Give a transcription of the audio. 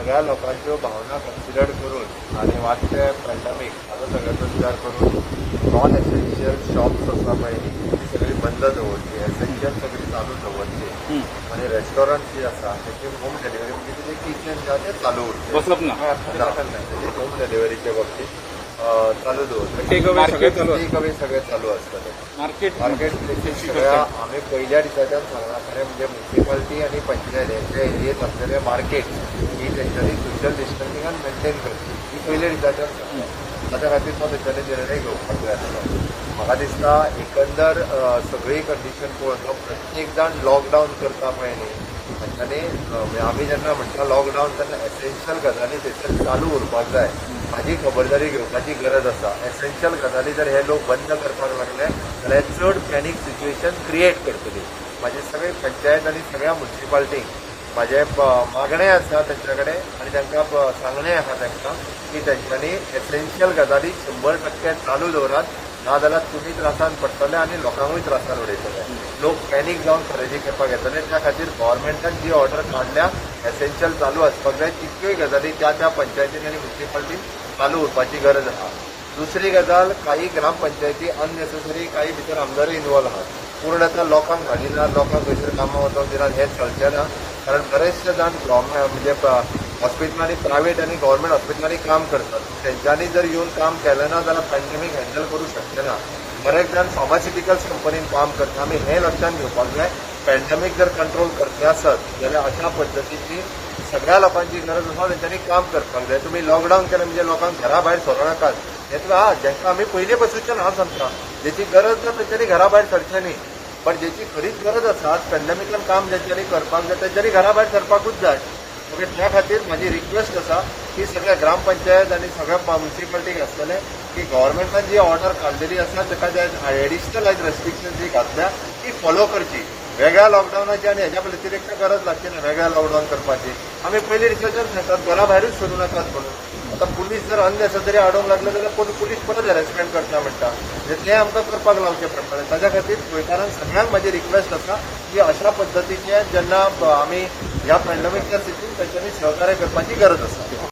सगळ्या लोकांच्यो भावना कन्सिडर करून आणि वाटते पॅन्डेमिक हाचो सगळ्याचो विचार करून नॉन एसेन्शियल शॉप्स आसा पळय ती सगळी बंद दवरची, एसेन्शियल सगळी चालू दवरची आणि रेस्टॉरंट जी आसा त्याची होम डिलिव्हरी म्हणजे तिथे किचन जे आसा ते चालू उरचे बसप ना त्याची होम डिलिव्हरीच्या बाबतीत चालू दवरचे. टेक अवे सगळे चालू टेक अवे सगळे चालू असतले. मार्केट मार्केट प्लेसीस सगळ्या आम्ही पहिल्या दिसाच्यान सांगला खरें म्हणजे म्युन्सिपाल्टी आणि पंचायत यांच्या एरियेत असलेले मार्केट ही तेंच्यांनी सोशल डिस्टन्सिंगान मेंटेन करची ही पहिल्या दिसाच्यान सांगला. ताच्या खातीर तो तेंच्यांनी निर्णय घेवपाक जाय आसलो. म्हाका दिसता एकंदर सगळी कंडिशन पळोवन तो प्रत्येक जाण लॉकडावन करता पळय न्ही तांच्यांनी आमी जेन्ना म्हणटा लॉकडावन तेन्ना एसेन्शियल गजाली थंयसर चालू उरपाक जाय हाची खबरदारी घेवपाची गरज आसा. एसेन्शियल गजाली जर हे लोक बंद करपाक लागले जाल्यार चड पॅनीक सिच्युएशन क्रिएट करतली. म्हाजे सगळे पंचायत आनी सगळ्या म्युन्सिपाल्टीक म्हाजे मागणें आसा तेंच्या कडेन आनी तांकां सांगणें आसा तांकां की तेंच्यांनी एसेन्शियल गजाली 100% चालू दवरात नाजाल्यार तुमी त्रासान पडटले आनी लोकांकूय त्रासान उडयतले. लोक पॅनीक जावन खरेदी करपाक येतले. त्या खातीर गव्हर्मेंटान जी ऑर्डर काडल्या एसेन्शियल चालू आसपाक जाय तितक्योय गजाली त्या त्या पंचायतीन आनी म्युन्सिपाल्टीन चालू उरपाची गरज आसा. दुसरी गजाल काही ग्रामपंचायती अननेसेसरी काही भितर आमदारूय इनवॉल्व आहात. पूर्ण आतां लोकांक घालिना, लोकांक खंयसर कामां वचोंक दिनात हें चलचें ना. कारण बरेचशे जाण म्हणजे हॉस्पिटलांनी प्रायव्हेट आनी गव्हर्मेंट हॉस्पिटलांनी काम करतात. तेंच्यांनी जर येवन काम केलें ना जाल्यार पॅन्डेमीक हँडल करूंक शकचे ना. बरेच जाण फार्मास्युटिकल्स कंपनीन काम करता. आमी हें लक्षात घेवपाक जाय पॅन्डेमीक जर कंट्रोल करचें आसत जाल्यार अशा पद्दतीची सगळ्या लोकांची गरज आसा तेंच्यांनी काम करपाक जाय. तुमी लॉकडावन केलें म्हणजे लोकांक घरा भायर सरूं नाकात हें तुका जेंकां आमी पयलीं पासूनच्यान हांव सांगता जेची गरज ना तेंच्यांनी घरा भायर सरचें न्ही. पण जेची खरीच गरज आसा पॅन्डेमिकान काम जेंच्यांनी करपाक जाय तेंच्यांनी घरा भायर सरपाकूच जाय. ओके त्या खातीर म्हाजी रिक्वेस्ट आसा की सगळ्या ग्रामपंचायत आनी सगळ्या म्युन्सिपाल्टीक आसतले की गव्हर्मेंटान जी ऑर्डर काडलेली आसा ताका जे एडिशनल रेस्ट्रिक्शन जी घातल्या ती फॉलो करची. वेगळ्या लॉकडावनाची आनी हेज्या व्यतिरिक्त गरज लागची ना वेगळ्या लॉकडावन करपाची. आमी पयलीं रिसर्चान सांगतात घरा भायरूच सोडूं नाकात म्हणून. आतां पुलीस जर अननेसेसरी हाडूंक लागले जाल्यार पुलीस परत हॅरेसमेंट करता म्हणटा तें आमकां करपाक लावचें पडटलें. ताच्या खातीर गोंयकारांक सगळ्यांक म्हाजी रिक्वेस्ट आसा की अशा पद्दतीचें जेन्ना आमी ह्या पॅन्डेमिकच्या स्थितीन तेंच्यांनी सहकार्य करपाची गरज आसा.